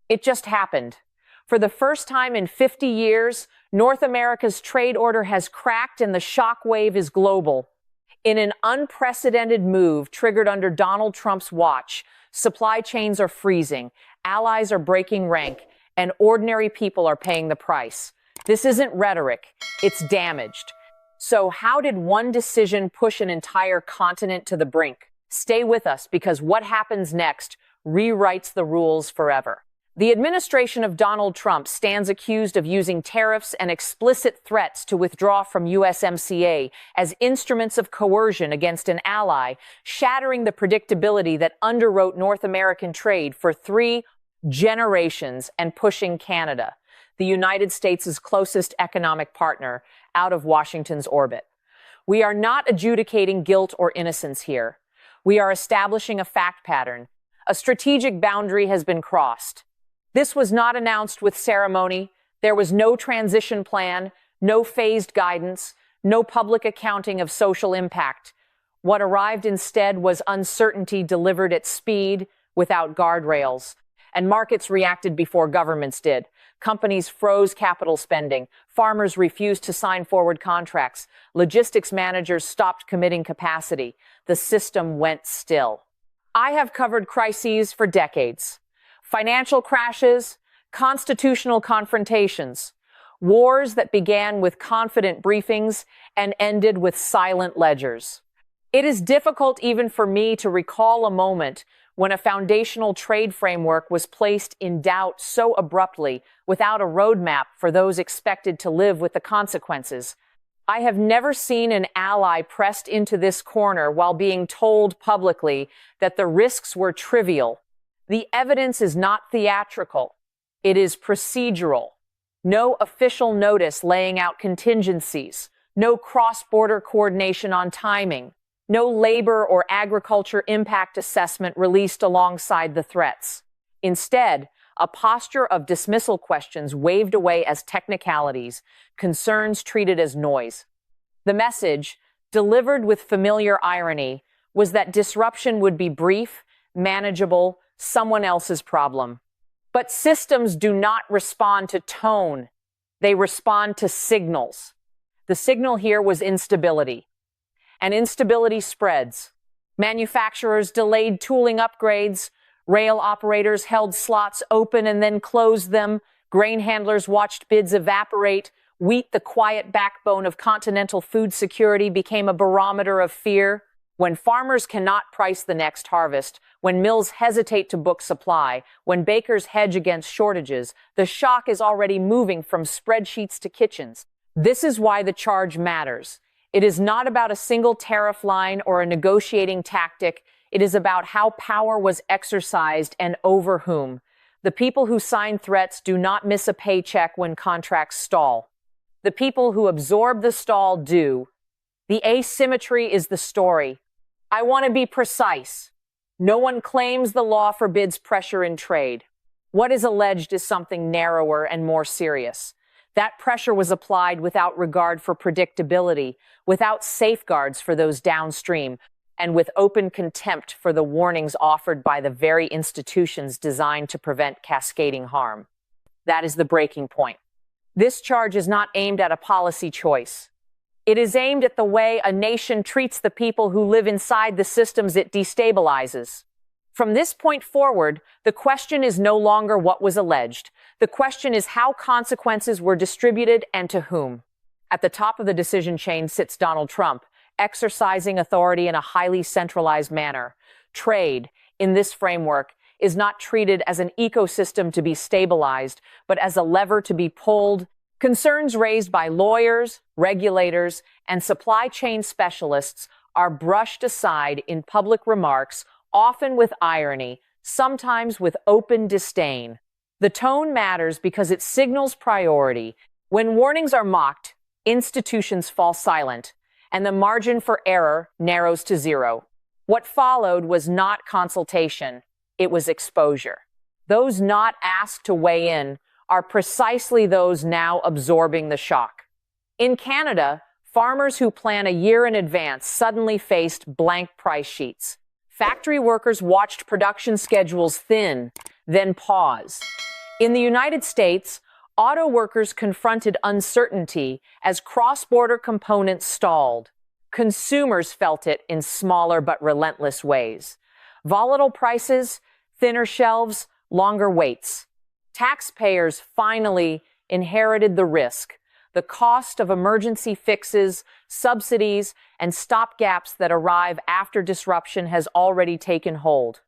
It just happened. For the first time in 50 years, North America's trade order has cracked and the shock wave is global. In an unprecedented move triggered under Donald Trump's watch, supply chains are freezing, allies are breaking rank, and ordinary people are paying the price. This isn't rhetoric, it's damaged. So how did one decision push an entire continent to the brink? Stay with us because what happens next rewrites the rules forever. The administration of Donald Trump stands accused of using tariffs and explicit threats to withdraw from USMCA as instruments of coercion against an ally, shattering the predictability that underwrote North American trade for 3 generations and pushing Canada, the United States' closest economic partner, out of Washington's orbit. We are not adjudicating guilt or innocence here. We are establishing a fact pattern. A strategic boundary has been crossed. This was not announced with ceremony. There was no transition plan, no phased guidance, no public accounting of social impact. What arrived instead was uncertainty delivered at speed without guardrails. And markets reacted before governments did. Companies froze capital spending. Farmers refused to sign forward contracts. Logistics managers stopped committing capacity. The system went still. I have covered crises for decades. Financial crashes, constitutional confrontations, wars that began with confident briefings and ended with silent ledgers. It is difficult even for me to recall a moment when a foundational trade framework was placed in doubt so abruptly without a roadmap for those expected to live with the consequences. I have never seen an ally pressed into this corner while being told publicly that the risks were trivial. The evidence is not theatrical. It is procedural. No official notice laying out contingencies. No cross-border coordination on timing. No labor or agriculture impact assessment released alongside the threats. Instead, a posture of dismissal questions waved away as technicalities, concerns treated as noise. The message, delivered with familiar irony, was that disruption would be brief, manageable, someone else's problem. But systems do not respond to tone. They respond to signals. The signal here was instability. And instability spreads. Manufacturers delayed tooling upgrades. Rail operators held slots open and then closed them. Grain handlers watched bids evaporate. Wheat, the quiet backbone of continental food security, became a barometer of fear. When farmers cannot price the next harvest, when mills hesitate to book supply, when bakers hedge against shortages, the shock is already moving from spreadsheets to kitchens. This is why the charge matters. It is not about a single tariff line or a negotiating tactic. It is about how power was exercised and over whom. The people who sign threats do not miss a paycheck when contracts stall. The people who absorb the stall do. The asymmetry is the story. I want to be precise. No one claims the law forbids pressure in trade. What is alleged is something narrower and more serious. That pressure was applied without regard for predictability, without safeguards for those downstream, and with open contempt for the warnings offered by the very institutions designed to prevent cascading harm. That is the breaking point. This charge is not aimed at a policy choice. It is aimed at the way a nation treats the people who live inside the systems it destabilizes. From this point forward, the question is no longer what was alleged. The question is how consequences were distributed and to whom. At the top of the decision chain sits Donald Trump, exercising authority in a highly centralized manner. Trade, in this framework, is not treated as an ecosystem to be stabilized, but as a lever to be pulled. Concerns raised by lawyers, regulators, and supply chain specialists are brushed aside in public remarks, often with irony, sometimes with open disdain. The tone matters because it signals priority. When warnings are mocked, institutions fall silent, and the margin for error narrows to zero. What followed was not consultation, it was exposure. Those not asked to weigh in are precisely those now absorbing the shock. In Canada, farmers who plan a year in advance suddenly faced blank price sheets. Factory workers watched production schedules thin, then pause. In the United States, auto workers confronted uncertainty as cross-border components stalled. Consumers felt it in smaller but relentless ways. Volatile prices, thinner shelves, longer waits. Taxpayers finally inherited the risk, the cost of emergency fixes, subsidies, and stopgaps that arrive after disruption has already taken hold.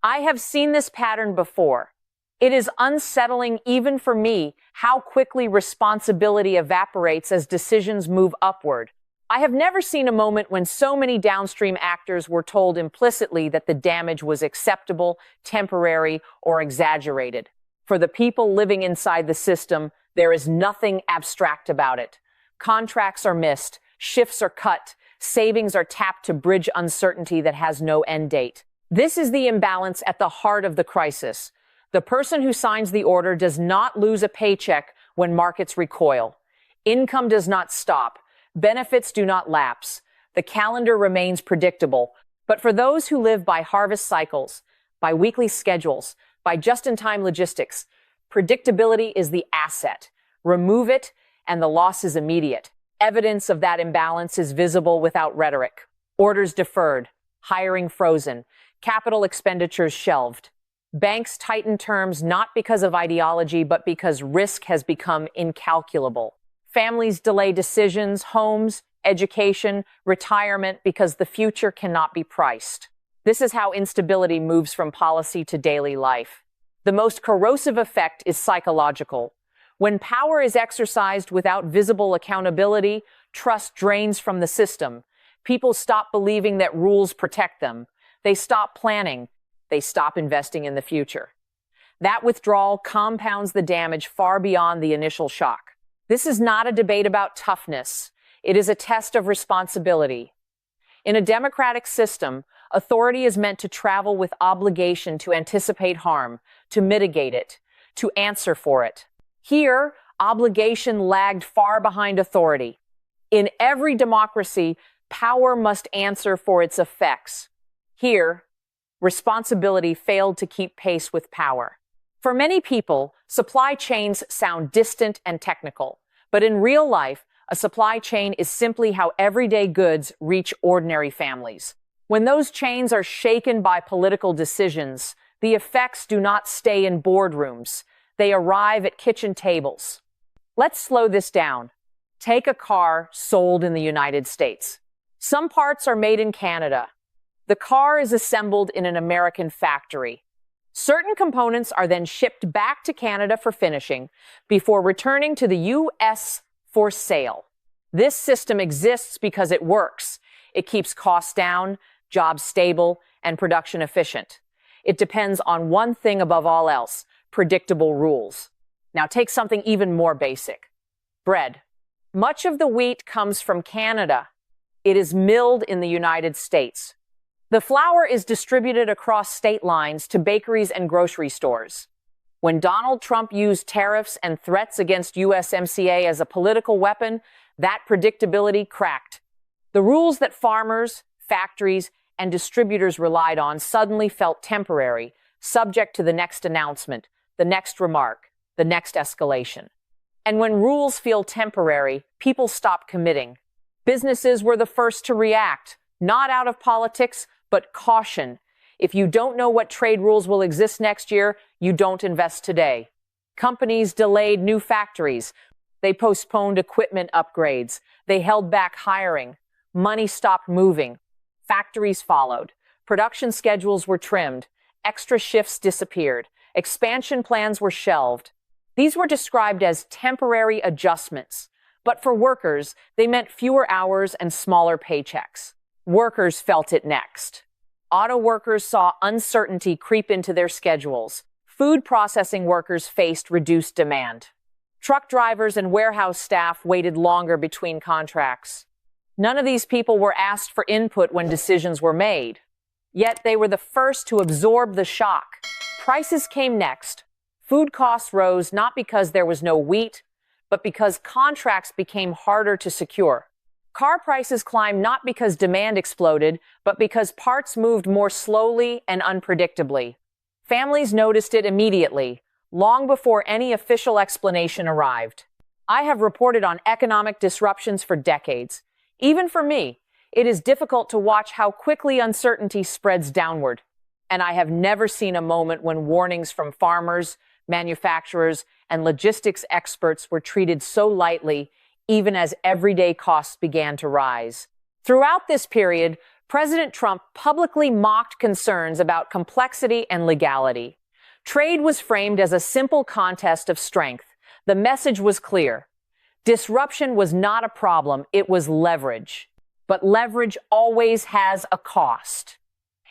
I have seen this pattern before. It is unsettling even for me how quickly responsibility evaporates as decisions move upward. I have never seen a moment when so many downstream actors were told implicitly that the damage was acceptable, temporary, or exaggerated. For the people living inside the system, there is nothing abstract about it. Contracts are missed, shifts are cut, savings are tapped to bridge uncertainty that has no end date. This is the imbalance at the heart of the crisis. The person who signs the order does not lose a paycheck when markets recoil. Income does not stop. Benefits do not lapse. The calendar remains predictable. But for those who live by harvest cycles, by weekly schedules, by just-in-time logistics, predictability is the asset. Remove it, and the loss is immediate. Evidence of that imbalance is visible without rhetoric. Orders deferred, hiring frozen, capital expenditures shelved. Banks tighten terms not because of ideology, but because risk has become incalculable. Families delay decisions, homes, education, retirement, because the future cannot be priced. This is how instability moves from policy to daily life. The most corrosive effect is psychological. When power is exercised without visible accountability, trust drains from the system. People stop believing that rules protect them. They stop planning. They stop investing in the future. That withdrawal compounds the damage far beyond the initial shock. This is not a debate about toughness. It is a test of responsibility. In a democratic system, authority is meant to travel with obligation to anticipate harm, to mitigate it, to answer for it. Here, obligation lagged far behind authority. In every democracy, power must answer for its effects. Here, responsibility failed to keep pace with power. For many people, supply chains sound distant and technical, but in real life, a supply chain is simply how everyday goods reach ordinary families. When those chains are shaken by political decisions, the effects do not stay in boardrooms. They arrive at kitchen tables. Let's slow this down. Take a car sold in the United States. Some parts are made in Canada. The car is assembled in an American factory. Certain components are then shipped back to Canada for finishing before returning to the U.S. for sale. This system exists because it works. It keeps costs down, jobs stable, and production efficient. It depends on one thing above all else: predictable rules. Now take something even more basic. Bread. Much of the wheat comes from Canada. It is milled in the United States. The flour is distributed across state lines to bakeries and grocery stores. When Donald Trump used tariffs and threats against USMCA as a political weapon, that predictability cracked. The rules that farmers, factories, and distributors relied on suddenly felt temporary, subject to the next announcement, the next remark, the next escalation. And when rules feel temporary, people stop committing. Businesses were the first to react, not out of politics, but caution. If you don't know what trade rules will exist next year, you don't invest today. Companies delayed new factories. They postponed equipment upgrades. They held back hiring. Money stopped moving. Factories followed. Production schedules were trimmed. Extra shifts disappeared. Expansion plans were shelved. These were described as temporary adjustments. But for workers, they meant fewer hours and smaller paychecks. Workers felt it next. Auto workers saw uncertainty creep into their schedules. Food processing workers faced reduced demand. Truck drivers and warehouse staff waited longer between contracts. None of these people were asked for input when decisions were made. Yet they were the first to absorb the shock. Prices came next. Food costs rose not because there was no wheat, but because contracts became harder to secure. Car prices climbed not because demand exploded, but because parts moved more slowly and unpredictably. Families noticed it immediately. long before any official explanation arrived. I have reported on economic disruptions for decades. Even for me, it is difficult to watch how quickly uncertainty spreads downward. And I have never seen a moment when warnings from farmers, manufacturers, and logistics experts were treated so lightly, even as everyday costs began to rise. Throughout this period, President Trump publicly mocked concerns about complexity and legality. Trade was framed as a simple contest of strength. The message was clear. Disruption was not a problem, it was leverage. But leverage always has a cost.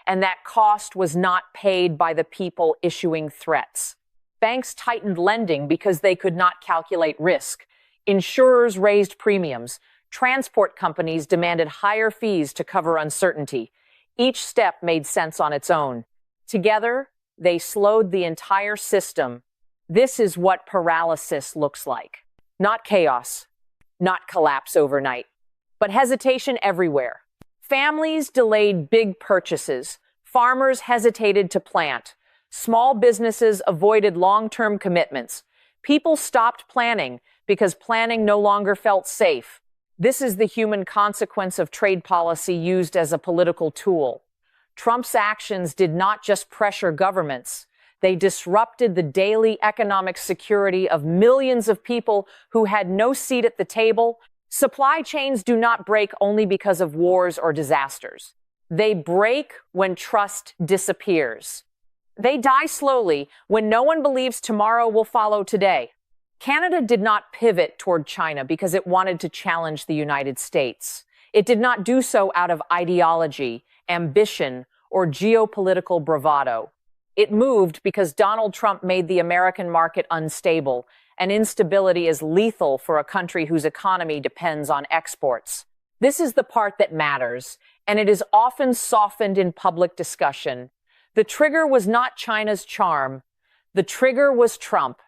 And that cost was not paid by the people issuing threats. Banks tightened lending because they could not calculate risk. Insurers raised premiums. Transport companies demanded higher fees to cover uncertainty. Each step made sense on its own. Together, they slowed the entire system. This is what paralysis looks like. Not chaos, not collapse overnight, but hesitation everywhere. Families delayed big purchases. Farmers hesitated to plant. Small businesses avoided long-term commitments. People stopped planning because planning no longer felt safe. This is the human consequence of trade policy used as a political tool. Trump's actions did not just pressure governments. They disrupted the daily economic security of millions of people who had no seat at the table. Supply chains do not break only because of wars or disasters. They break when trust disappears. They die slowly when no one believes tomorrow will follow today. Canada did not pivot toward China because it wanted to challenge the United States. It did not do so out of ideology, ambition, or geopolitical bravado. It moved because Donald Trump made the American market unstable, and instability is lethal for a country whose economy depends on exports. This is the part that matters, and it is often softened in public discussion. The trigger was not China's charm. The trigger was Trump.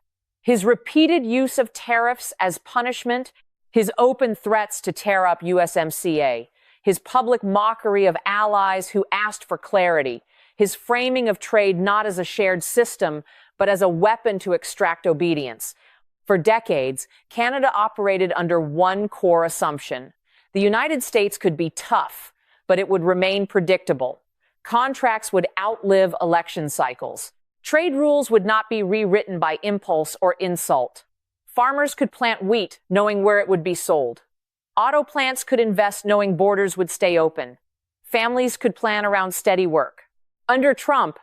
His repeated use of tariffs as punishment, his open threats to tear up USMCA, his public mockery of allies who asked for clarity, his framing of trade not as a shared system, but as a weapon to extract obedience. For decades, Canada operated under one core assumption. The United States could be tough, but it would remain predictable. Contracts would outlive election cycles. Trade rules would not be rewritten by impulse or insult. Farmers could plant wheat knowing where it would be sold. Auto plants could invest knowing borders would stay open. Families could plan around steady work. Under Trump,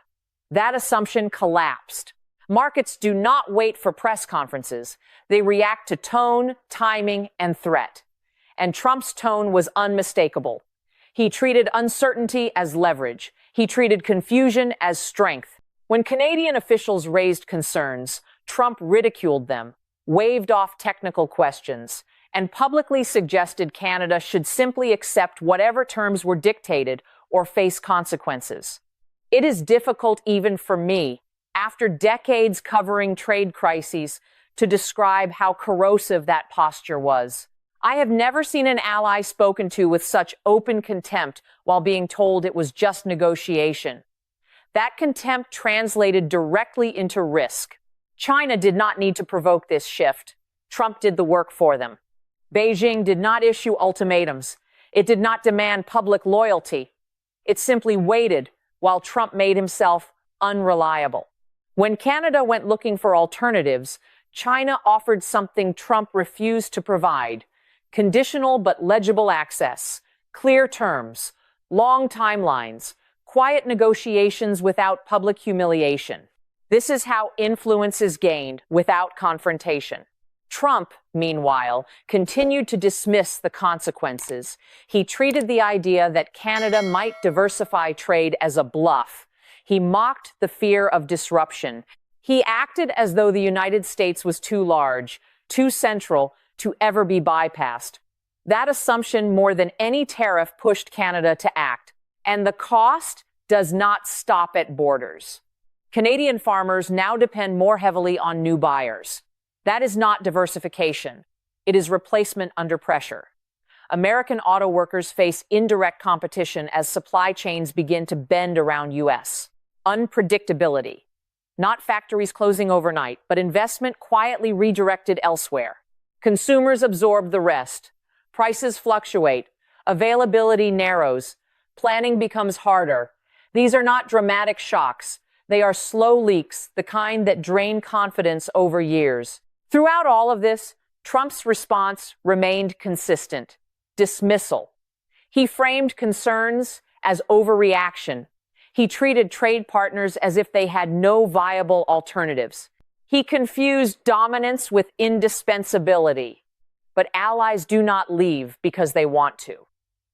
that assumption collapsed. Markets do not wait for press conferences. They react to tone, timing, and threat. And Trump's tone was unmistakable. He treated uncertainty as leverage. He treated confusion as strength. When Canadian officials raised concerns, Trump ridiculed them, waved off technical questions, and publicly suggested Canada should simply accept whatever terms were dictated or face consequences. It is difficult even for me, after decades covering trade crises, to describe how corrosive that posture was. I have never seen an ally spoken to with such open contempt while being told it was just negotiation. That contempt translated directly into risk. China did not need to provoke this shift. Trump did the work for them. Beijing did not issue ultimatums. It did not demand public loyalty. It simply waited while Trump made himself unreliable. When Canada went looking for alternatives, China offered something Trump refused to provide: conditional but legible access, clear terms, long timelines, quiet negotiations without public humiliation. This is how influence is gained without confrontation. Trump, meanwhile, continued to dismiss the consequences. He treated the idea that Canada might diversify trade as a bluff. He mocked the fear of disruption. He acted as though the United States was too large, too central, to ever be bypassed. That assumption, more than any tariff, pushed Canada to act. And the cost does not stop at borders. Canadian farmers now depend more heavily on new buyers. That is not diversification. It is replacement under pressure. American auto workers face indirect competition as supply chains begin to bend around U.S. unpredictability. Not factories closing overnight, but investment quietly redirected elsewhere. Consumers absorb the rest. Prices fluctuate. Availability narrows. Planning becomes harder. These are not dramatic shocks. They are slow leaks, the kind that drain confidence over years. Throughout all of this, Trump's response remained consistent: dismissal. He framed concerns as overreaction. He treated trade partners as if they had no viable alternatives. He confused dominance with indispensability. But allies do not leave because they want to.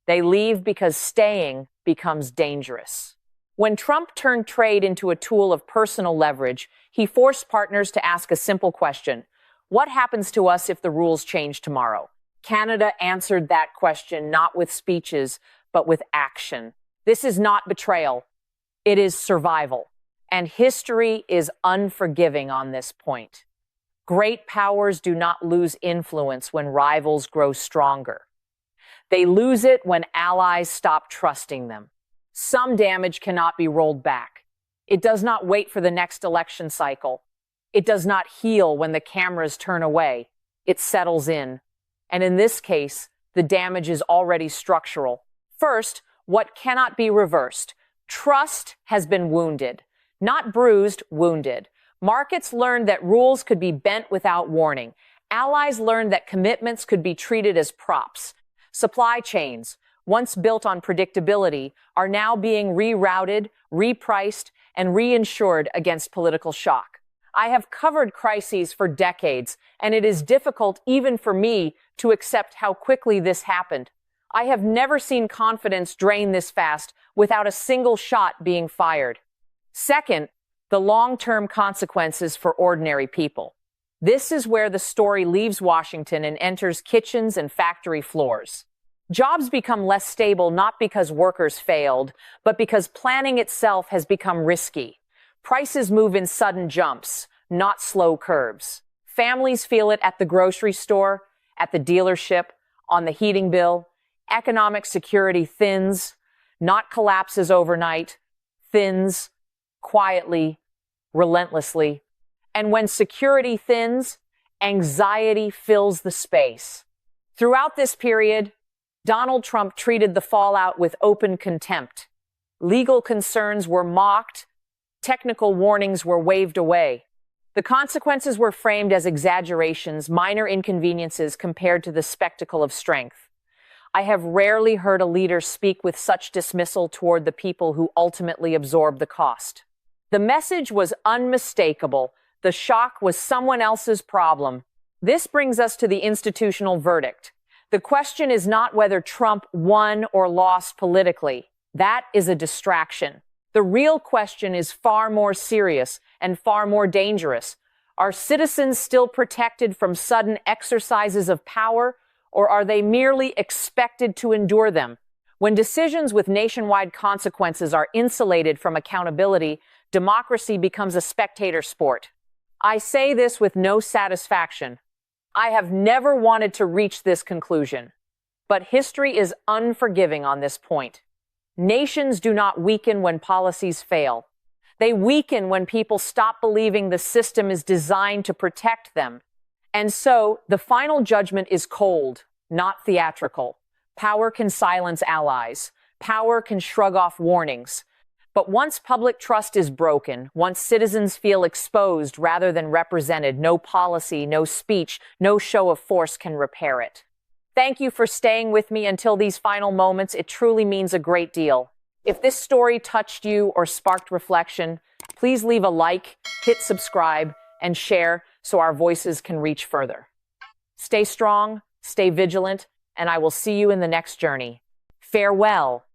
They leave because staying becomes dangerous. When Trump turned trade into a tool of personal leverage, he forced partners to ask a simple question: what happens to us if the rules change tomorrow? Canada answered that question not with speeches, but with action. This is not betrayal. It is survival. And history is unforgiving on this point. Great powers do not lose influence when rivals grow stronger. They lose it when allies stop trusting them. Some damage cannot be rolled back. It does not wait for the next election cycle. It does not heal when the cameras turn away. It settles in. And in this case, the damage is already structural. First, what cannot be reversed? Trust has been wounded. Not bruised, wounded. Markets learned that rules could be bent without warning. Allies learned that commitments could be treated as props. Supply chains, once built on predictability, are now being rerouted, repriced, and reinsured against political shock. I have covered crises for decades, and it is difficult even for me to accept how quickly this happened. I have never seen confidence drain this fast without a single shot being fired. Second, the long-term consequences for ordinary people. This is where the story leaves Washington and enters kitchens and factory floors. Jobs become less stable not because workers failed, but because planning itself has become risky. Prices move in sudden jumps, not slow curves. Families feel it at the grocery store, at the dealership, on the heating bill. Economic security thins, not collapses overnight, thins quietly, relentlessly. And when security thins, anxiety fills the space. Throughout this period, Donald Trump treated the fallout with open contempt. Legal concerns were mocked. Technical warnings were waved away. The consequences were framed as exaggerations, minor inconveniences compared to the spectacle of strength. I have rarely heard a leader speak with such dismissal toward the people who ultimately absorbed the cost. The message was unmistakable. The shock was someone else's problem. This brings us to the institutional verdict. The question is not whether Trump won or lost politically. That is a distraction. The real question is far more serious and far more dangerous. Are citizens still protected from sudden exercises of power, or are they merely expected to endure them? When decisions with nationwide consequences are insulated from accountability, democracy becomes a spectator sport. I say this with no satisfaction. I have never wanted to reach this conclusion. But history is unforgiving on this point. Nations do not weaken when policies fail. They weaken when people stop believing the system is designed to protect them. And so, the final judgment is cold, not theatrical. Power can silence allies. Power can shrug off warnings. But once public trust is broken, once citizens feel exposed rather than represented, no policy, no speech, no show of force can repair it. Thank you for staying with me until these final moments. It truly means a great deal. If this story touched you or sparked reflection, please leave a like, hit subscribe, and share so our voices can reach further. Stay strong, stay vigilant, and I will see you in the next journey. Farewell.